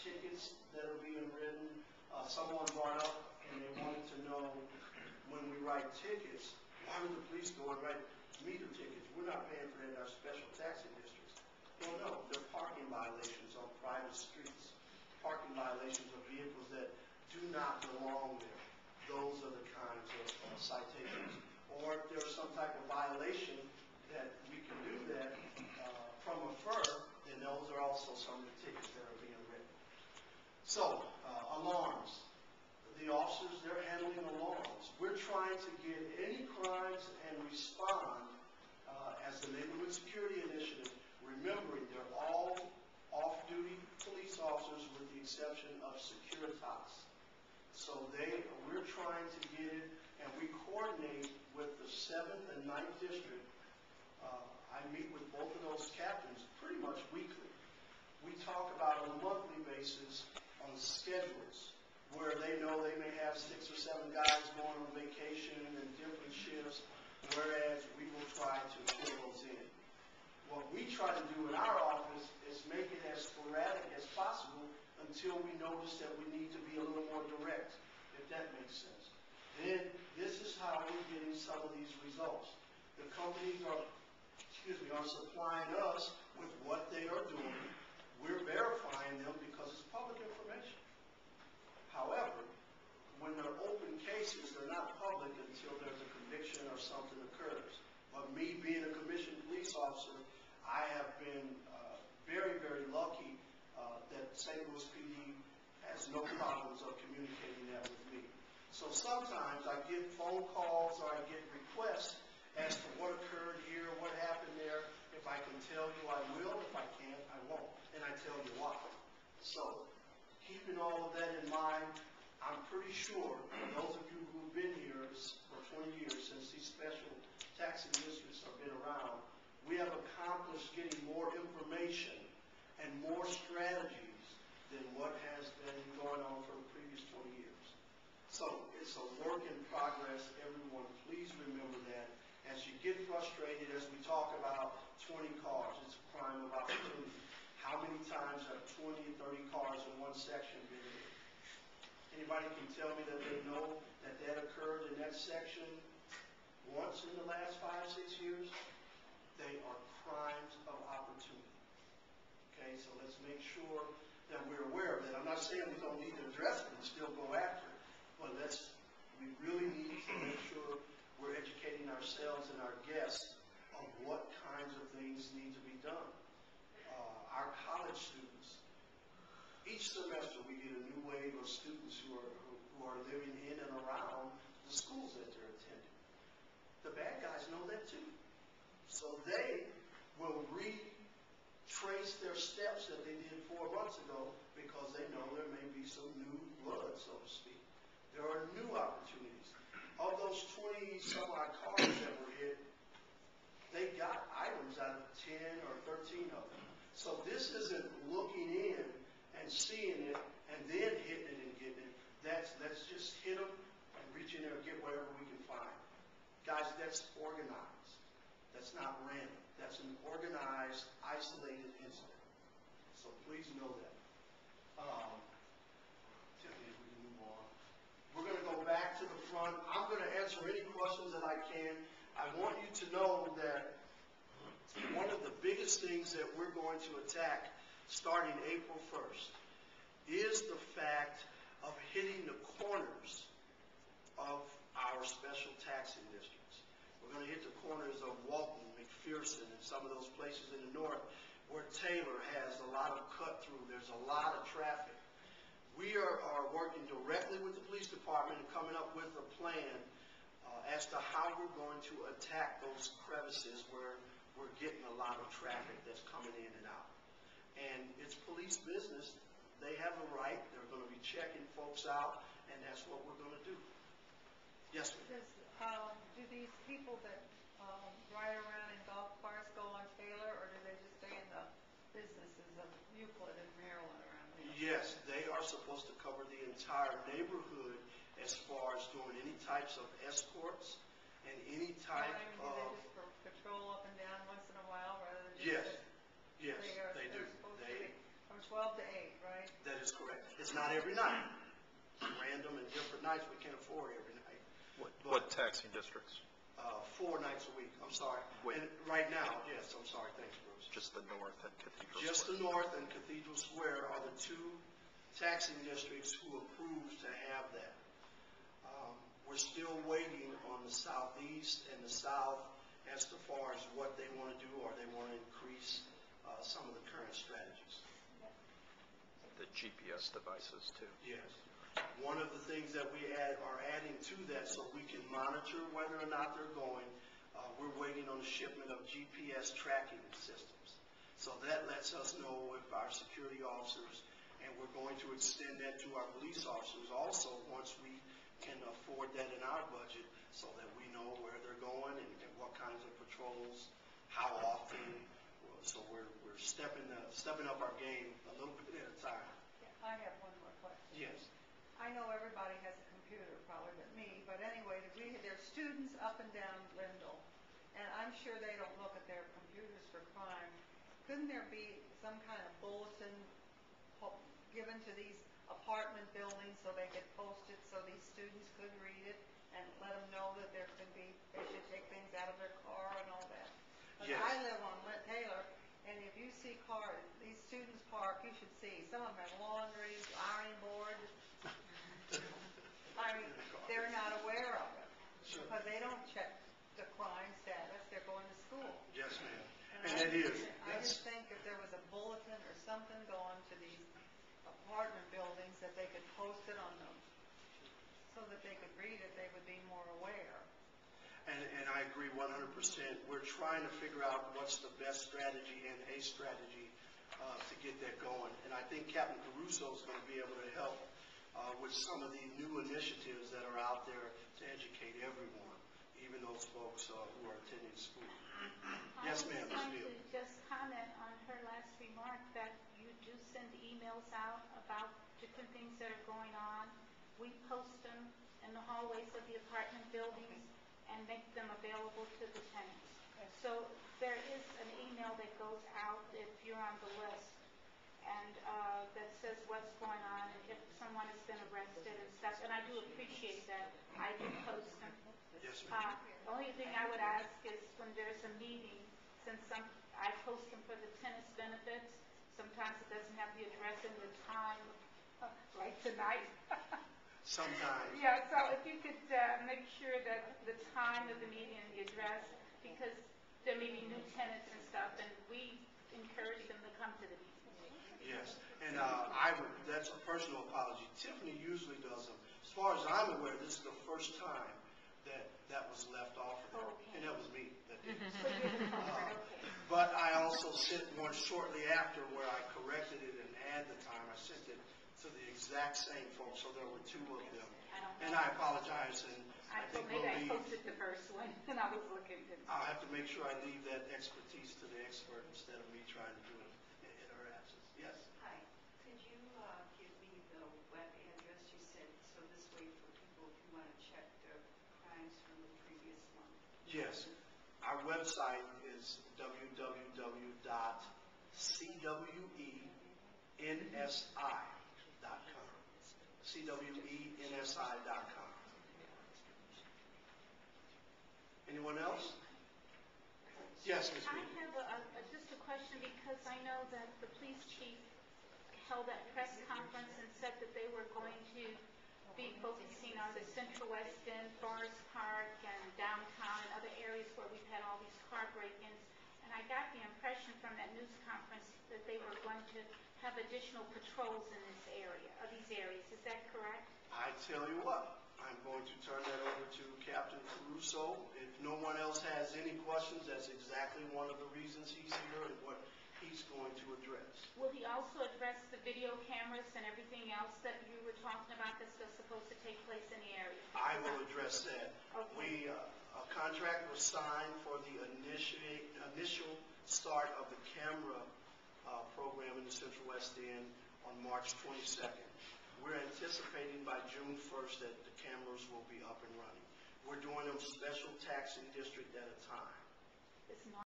tickets that are being written. Someone brought up and they wanted to know, when we write tickets, why would the police go and write meter tickets? We're not paying for that in our special taxing districts. Well, no, they're parking violations on private streets, parking violations of vehicles that do not belong there. Those are the kinds of citations. Or if there's some type of violation that we can do that from a fur, then those are also some of the tickets that are being written. So, alarms. The officers, they're handling alarms. We're trying to get any crimes and respond as the Neighborhood Security Initiative, remembering they're all off-duty police officers with the exception of Securitas. So we're trying to get it, and we coordinate with the 7th and 9th District. I meet with both of those captains pretty much weekly. We talk about on a monthly basis on schedules where they know they may have 6 or 7 guys going on vacation and different shifts, whereas we will try to fill those in. What we try to do in our office is make it as sporadic as possible until we notice that we need to be a little more direct, if that makes sense. Then this is how we're getting some of these results. The companies are supplying us with what they are doing. We're verifying them because it's public information. However, when they're open cases, they're not public until there's a conviction or something occurs. But me being a commissioned police officer, I have been very, very lucky that St. Louis PD has no problems of communicating that with me. So sometimes I get phone calls or I get requests as to what occurred here, what happened there. If I can tell you, I will. If I can't, I won't. And I tell you why. So keeping all of that in mind, I'm pretty sure those of you who've been here for 20 years since these special taxing districts have been around, we have accomplished getting more information and more strategies than what has been going on for the previous 20 years. So it's a work in progress. Everyone, please remember that. As you get frustrated, as we talk about 20 cars, it's a crime of opportunity. How many times have 20 and 30 cars in one section been hit? Anybody can tell me that they know that that occurred in that section once in the last 5, 6 years? They are crimes of opportunity. Okay, so let's make sure that we're aware of that. I'm not saying we don't need to address it and still go after it, but we really need to make sure we're educating ourselves and our guests on what kinds of things need to be done. Our college students, each semester we get a new wave of students who are living in and around the schools that they're attending. The bad guys know that too. So they will retrace their steps that they did 4 months ago because they know there may be some new blood, so to speak. There are new opportunities. Of those 20-some-odd cars that were hit, they got items out of 10 or 13 of them. So this isn't looking in and seeing it and then hitting it and getting it. Let's just hit them and reach in there and get whatever we can find. Guys, that's organized. That's not random. That's an organized, isolated incident. So please know that. Tiffany, if we can move on. We're going to go back to the front. I'm going to answer any questions that I can. I want you to know that one of the biggest things that we're going to attack starting April 1st is the fact of hitting the corners of our special taxing districts. We're going to hit the corners of Walton, McPherson, and some of those places in the north where Taylor has a lot of cut through. There's a lot of traffic. We are working directly with the police department and coming up with a plan as to how we're going to attack those crevices where we're getting a lot of traffic that's coming in and out. And it's police business. They have a right. They're going to be checking folks out, and that's what we're going to do. Yes, ma'am. Do these people that ride around in golf carts go on Taylor, or do they just stay in the businesses of Euclid and Maryland around there? Yes, they are supposed to cover the entire neighborhood as far as doing any types of escorts and any type do of... they just patrol up and down once in a while rather than Yes, just yes, they do. They're supposed to be from 12 to 8, right? That is correct. It's not every night. Random and different nights. We can't afford every night. What taxing districts? 4 nights a week. I'm sorry. And right now, yes, I'm sorry. Thanks, Bruce. Just the north and Cathedral Just Square? the north and Cathedral Square are the 2 taxing districts who approved to have that. We're still waiting on the southeast and the south as to far as what they want to do, or they want to increase some of the current strategies. The GPS devices too? Yes. One of the things that we are adding to that so we can monitor whether or not they're going, we're waiting on the shipment of GPS tracking systems. So that lets us know if our security officers, and we're going to extend that to our police officers also once we can afford that in our budget, so that we know where they're going and what kinds of patrols, how often. So we're stepping up our game a little bit at a time. I have one more question. Yes. I know everybody has a computer, probably but me, but anyway, there's students up and down Lindell, and I'm sure they don't look at their computers for crime. Couldn't there be some kind of bulletin given to these apartment buildings so they could post it so these students could read it and let them know that they should take things out of their car and all that? Yes. I live on Taylor, and if you see cars, these students park, you should see, some of them have laundry, ironing board. I mean, they're not aware of it, Sure. because they don't check the crime status, they're going to school. Yes, ma'am. And And it is. I just think if there was a bulletin or something going to these apartment buildings that they could post it on them, so that they could read it, they would be more aware. And I agree 100%. We're trying to figure out what's the best strategy and a strategy to get that going. And I think Captain Caruso is going to be able to help with some of the new initiatives that are out there to educate everyone, even those folks who are attending school. Yes, ma'am, Ms. I Beal. was just comment on her last remark that you do send emails out about different things that are going on. We post them in the hallways of the apartment buildings and make them available to the tenants. So there is an email that goes out if you're on the list, and that says what's going on and if someone has been arrested and stuff. And I do appreciate that. I do post them. Yes, ma'am. The only thing I would ask is when there's a meeting, since I post them for the tenants' benefits, sometimes it doesn't have the address and the time, like tonight. Sometimes. Yeah, so if you could make sure that the time of the meeting and the address, because there may be new tenants and stuff, and we encourage them to come to the meeting. Yes, and that's a personal apology. Tiffany usually does them. As far as I'm aware, this is the first time that was left off of there. Okay. And that was me that did it. So you're the culprit, okay. But I also sent one shortly after where I corrected it and added the time. I sent it to the exact same folks, so there were 2 of them. And I apologize, and I think Maybe I we'll posted the first one, and I was looking. I'll have to make sure I leave that expertise to the expert instead of me trying to do it in her absence. Yes? Hi, could you give me the web address you said, so this way for people who want to check their crimes from the previous one? Yes. Our website is www.cwensi.com. cwensi.com. Anyone else? Yes, Ms. I Mead. have just a question, because I know that the police chief held that press conference and said that they were going to be focusing on the Central West End, Forest Park, and downtown, and other areas where we've had all these car break-ins. And I got the impression from that news conference that they were going to have additional patrols in this area, these areas. Is that correct? I tell you what, I'm going to turn that over to Captain Caruso. If no one else has any questions, that's exactly one of the reasons he's here and what he's going to address. Will he also address the video cameras and everything else that you were talking about that's still supposed to take place in the area? I will address that. Okay. A contract was signed for the initial start of the camera program in the Central West End on March 22nd. We're anticipating by June 1st that the cameras will be up and running. We're doing them special taxing district at a time. It's not